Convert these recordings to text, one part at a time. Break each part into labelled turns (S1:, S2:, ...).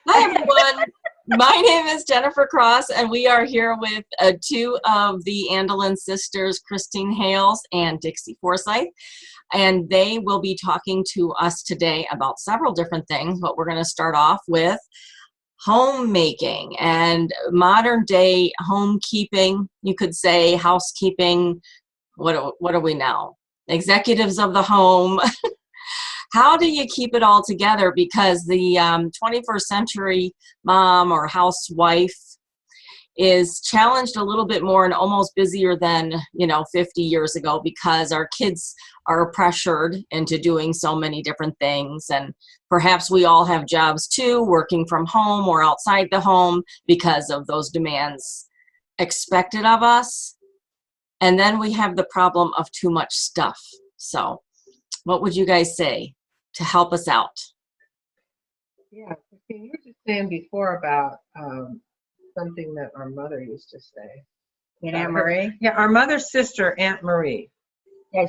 S1: Hi, everyone. My name is Jennifer Cross, and we are here with two of the Andelin sisters, Kristine Hales and Dixie Forsyth, and they will be talking to us today about several different things, but we're going to start off with homemaking and modern day homekeeping. You could say housekeeping. What are we now? Executives of the home. How do you keep it all together? Because the 21st century mom or housewife is challenged a little bit more and almost busier than, 50 years ago, because our kids are pressured into doing so many different things. And perhaps we all have jobs too, working from home or outside the home because of those demands expected of us. And then we have the problem of too much stuff. So what would you guys say to help us out?
S2: Yeah, Kristine, you were just saying before about something that our mother used to say.
S3: Aunt Marie?
S2: Yeah, our mother's sister, Aunt Marie.
S3: Yeah,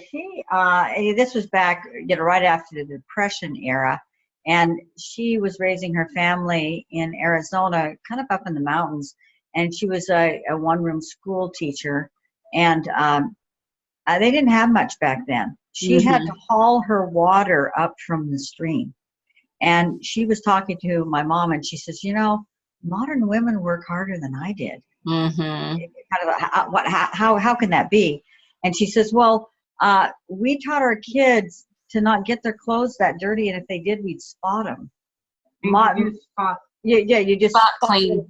S3: this was back, right after the Depression era, and she was raising her family in Arizona, kind of up in the mountains, and she was a one-room school teacher, and they didn't have much back then. She had to haul her water up from the stream. And she was talking to my mom, and she says, modern women work harder than I did. How can that be? And she says, well, we taught our kids to not get their clothes that dirty, and if they did, we'd spot them. You just
S1: spot clean.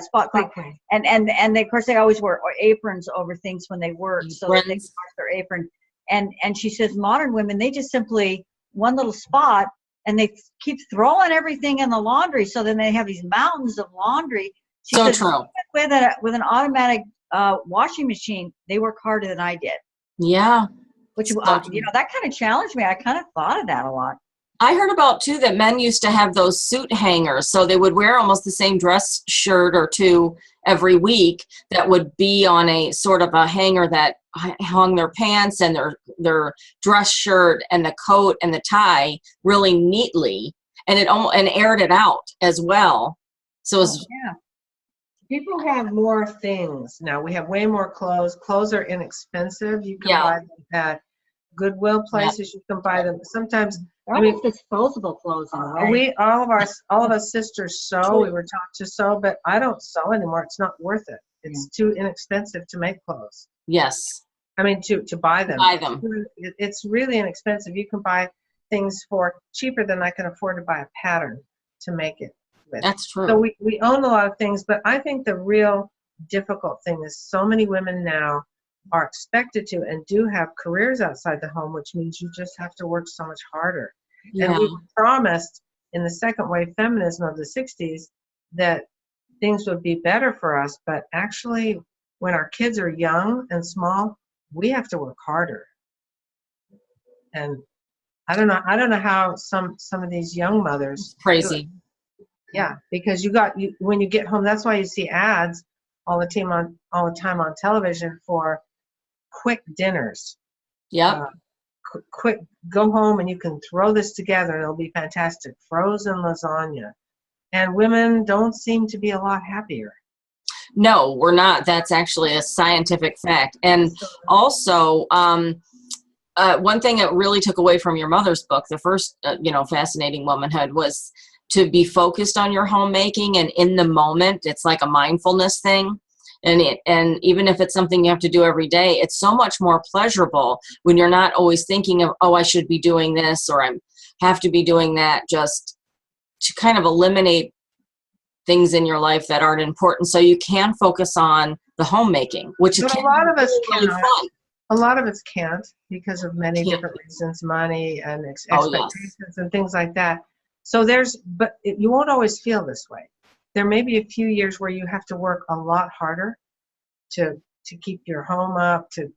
S3: Spot clean. And of course they always wear aprons over things when they work, so that they can wash their apron. And she says modern women, they just simply one little spot, and they keep throwing everything in the laundry, so then they have these mountains of laundry. She says,
S1: true.
S3: With an automatic washing machine, they work harder than I did.
S1: Yeah.
S3: Which that kind of challenged me. I kind of thought of that a lot.
S1: I heard about too that men used to have those suit hangers, so they would wear almost the same dress shirt or two every week that would be on a sort of a hanger that hung their pants and their dress shirt and the coat and the tie really neatly, and and aired it out as well. So
S2: People have more things now. We have way more clothes. Clothes are inexpensive. You can buy them at Goodwill places. You can buy them sometimes.
S3: Disposable clothes in a way.
S2: All of us sisters sew. We were taught to sew, but I don't sew anymore. It's not worth it. It's too inexpensive to make clothes.
S1: Yes.
S2: I mean, to buy them. It's really inexpensive. You can buy things for cheaper than I can afford to buy a pattern to make it with.
S1: That's true.
S2: So we own a lot of things, but I think the real difficult thing is so many women now are expected to and do have careers outside the home, which means you just have to work so much harder. Yeah. And we were promised in the second wave feminism of the 60s that things would be better for us, but actually when our kids are young and small, we have to work harder. And I don't know how some of these young mothers
S1: it's crazy.
S2: Yeah, because when you get home, that's why you see ads all the time on television for quick dinners.
S1: Yeah.
S2: Quick, go home and you can throw this together and it'll be fantastic. Frozen lasagna. And women don't seem to be a lot happier.
S1: No, we're not. That's actually a scientific fact. And also, one thing that really took away from your mother's book, the first, Fascinating Womanhood, was to be focused on your homemaking and in the moment. It's like a mindfulness thing. And even if it's something you have to do every day, it's so much more pleasurable when you're not always thinking of, I should be doing this or I have to be doing that, just to kind of eliminate things in your life that aren't important so you can focus on the homemaking, which
S2: but a lot of us really fun. A lot of us can't because of many different reasons, money and expectations and things like that. So you won't always feel this way. There may be a few years where you have to work a lot harder to keep your home up, to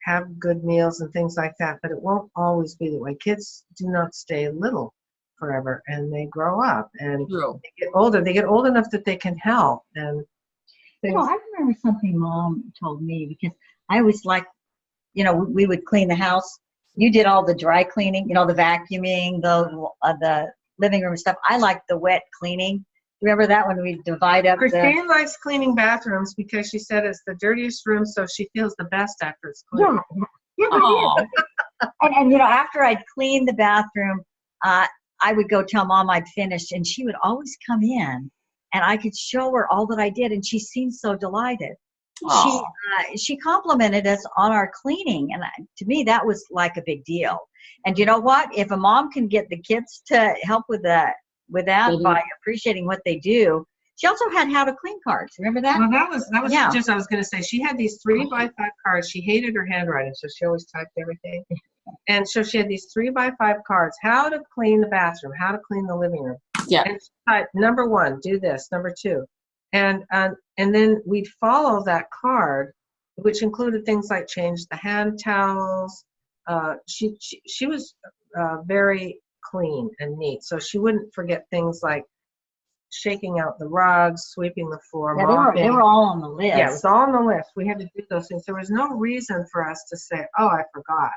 S2: have good meals and things like that, but it won't always be the way. Kids do not stay little forever, and they grow up and they get older. They get old enough that they can help. And
S3: I remember something Mom told me, because I was like, we would clean the house. You did all the dry cleaning, the vacuuming, the living room stuff. I liked the wet cleaning. Remember that when we divide up
S2: Kristine likes cleaning bathrooms because she said it's the dirtiest room, so she feels the best after it's clean.
S1: Oh,
S3: And after I'd clean the bathroom, I would go tell Mom I'd finished, and she would always come in, and I could show her all that I did, and she seemed so delighted. She complimented us on our cleaning, and to me that was like a big deal. And you know what? If a mom can get the kids to help with that by appreciating what they do. She also had how to clean cards. Remember that?
S2: Well, that was just, I was going to say, she had these 3x5 cards. She hated her handwriting, so she always typed everything. And so she had these 3x5 cards, how to clean the bathroom, how to clean the living room.
S1: yeah.
S2: And she typed, number 1, do this, number 2. And then we'd follow that card, which included things like change the hand towels. She was very clean and neat, so she wouldn't forget things like shaking out the rugs, sweeping the floor, mopping.
S3: They were all on the list.
S2: Yeah, it was all on the list. We had to do those things. There was no reason for us to say, oh, I forgot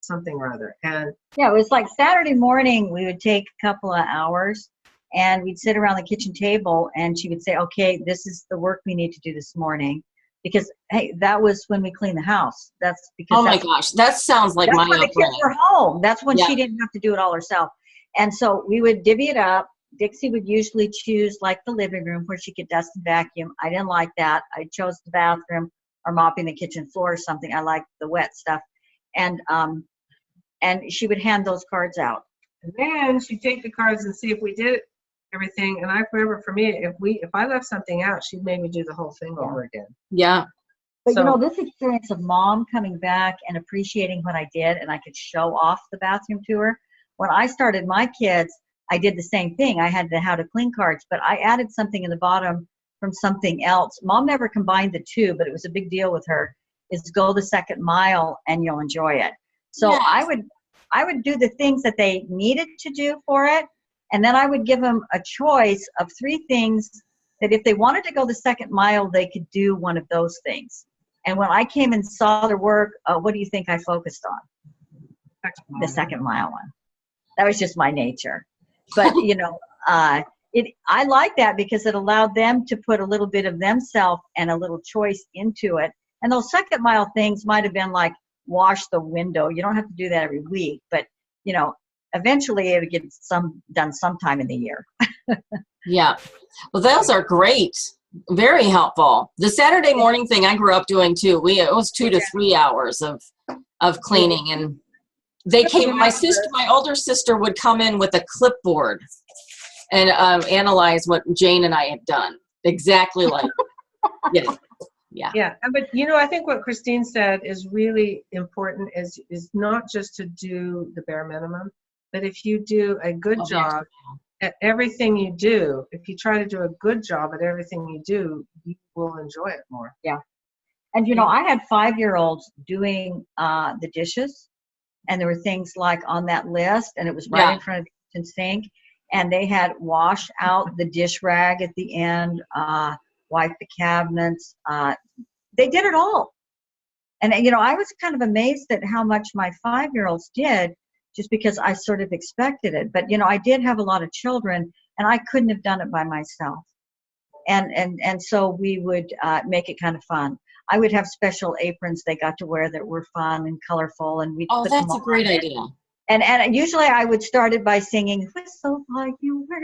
S2: something or other. And
S3: yeah, it was like Saturday morning, we would take a couple of hours and we'd sit around the kitchen table and she would say, okay, this is the work we need to do this morning. Because, hey, that was when we cleaned the house. That's because.
S1: Oh my gosh, that sounds like my
S3: when the kids were home. That's when she didn't have to do it all herself. And so we would divvy it up. Dixie would usually choose like the living room where she could dust and vacuum. I didn't like that. I chose the bathroom or mopping the kitchen floor or something. I liked the wet stuff. And she would hand those cards out.
S2: And then she'd take the cards and see if we did everything. And I remember for me, if I left something out, she'd make me do the whole thing over again.
S1: Yeah.
S3: But this experience of Mom coming back and appreciating what I did, and I could show off the bathroom to her. When I started my kids, I did the same thing. I had the how to clean cards, but I added something in the bottom from something else. Mom never combined the two, but it was a big deal with her, is go the second mile and you'll enjoy it. So
S1: yes.
S3: I would do the things that they needed to do for it. And then I would give them a choice of 3 things that if they wanted to go the second mile, they could do one of those things. And when I came and saw their work, what do you think I focused on? The second mile one. That was just my nature. But, I like that because it allowed them to put a little bit of themselves and a little choice into it. And those second mile things might have been like wash the window. You don't have to do that every week, but, eventually it would get done sometime in the year.
S1: Yeah. Well, those are great. Very helpful. The Saturday morning thing I grew up doing too. It was 2 to 3 hours of cleaning, and they came. My older sister would come in with a clipboard and analyze what Jane and I had done. Exactly like, yeah.
S2: Yeah, but I think what Kristine said is really important. Is not just to do the bare minimum, but if you do a good job at everything you do, if you try to do a good job at everything you do, you will enjoy it more.
S3: Yeah. And I had 5-year-olds doing the dishes, and there were things like on that list, and it was right in front of the kitchen sink, and they had wash out the dish rag at the end, wipe the cabinets. They did it all. And I was kind of amazed at how much my 5-year-olds did, just because I sort of expected it. But I did have a lot of children, and I couldn't have done it by myself. And so we would make it kind of fun. I would have special aprons they got to wear that were fun and colorful, and we'd put them
S1: that's a
S3: on.
S1: great idea.
S3: And usually I would start it by singing "Whistle While You Work."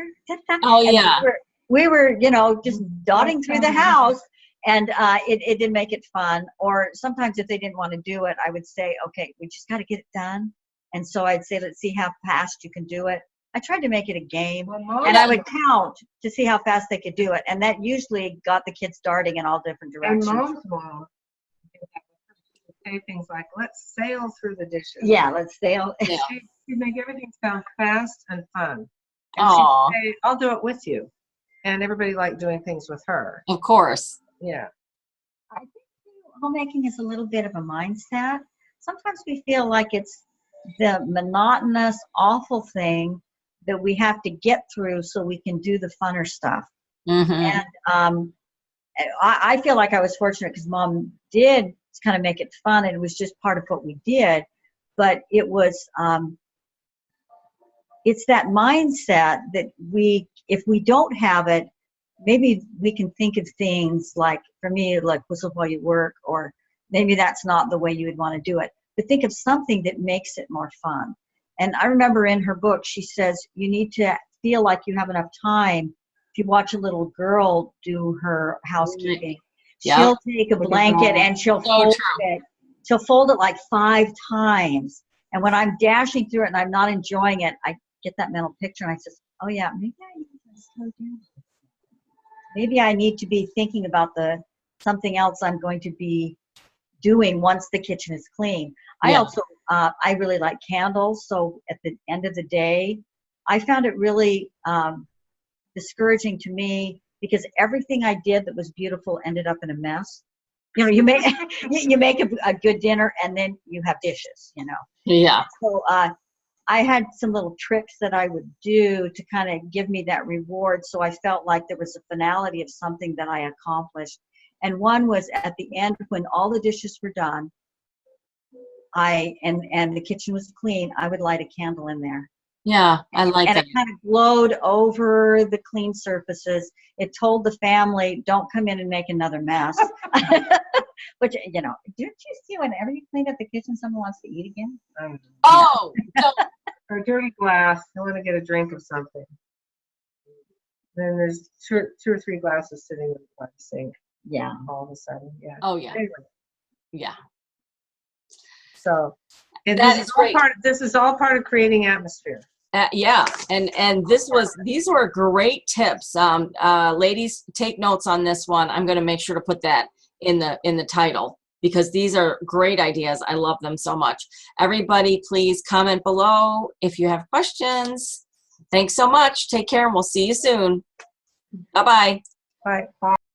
S1: Oh
S3: and
S1: yeah.
S3: We were just dotting through the house, and it did make it fun. Or sometimes if they didn't want to do it, I would say, "Okay, we just got to get it done." And so I'd say, "Let's see how fast you can do it." I tried to make it a game, and I would count to see how fast they could do it, and that usually got the kids darting in all different directions.
S2: And Mom's mom would say things like, "Let's sail through the dishes."
S3: Yeah, let's sail.
S2: She'd make everything sound fast and fun. And
S1: Aw.
S2: she'd say, "I'll do it with you." And everybody liked doing things with her.
S1: Of course.
S2: Yeah.
S3: I think homemaking is a little bit of a mindset. Sometimes we feel like it's the monotonous, awful thing that we have to get through so we can do the funner stuff.
S1: Mm-hmm.
S3: And I feel like I was fortunate because Mom did kind of make it fun, and it was just part of what we did. But it was it's that mindset that if we don't have it, maybe we can think of things like, for me, like whistle while you work, or maybe that's not the way you would want to do it. But think of something that makes it more fun. And I remember in her book, she says you need to feel like you have enough time. If you watch a little girl do her housekeeping, she'll take a blanket and she'll fold it. She'll fold it like 5 times. And when I'm dashing through it and I'm not enjoying it, I get that mental picture and I says, oh yeah, maybe I need to slow down. Maybe I need to be thinking about something else I'm going to be doing once the kitchen is clean. I also, I really like candles. So at the end of the day, I found it really discouraging to me because everything I did that was beautiful ended up in a mess. You know, you make a good dinner and then you have dishes, you know.
S1: Yeah.
S3: So I had some little tricks that I would do to kind of give me that reward. So I felt like there was a finality of something that I accomplished. And one was at the end when all the dishes were done, and the kitchen was clean, I would light a candle in there.
S1: Yeah, I like that.
S3: And it kind of glowed over the clean surfaces. It told the family, don't come in and make another mess. Which, you know, didn't you see whenever you clean up the kitchen, someone wants to eat again?
S1: Oh, no.
S2: Or dirty glass. I want to get a drink of something. Then there's two or three glasses sitting in the sink.
S3: Yeah.
S2: All of a sudden, yeah.
S1: Oh, yeah.
S2: Anyway.
S1: Yeah.
S2: So this is all part of creating atmosphere.
S1: Yeah, and these were great tips. Ladies, take notes on this one. I'm going to make sure to put that in the title because these are great ideas. I love them so much. Everybody, please comment below if you have questions. Thanks so much. Take care, and we'll see you soon. Bye-bye.
S2: Bye.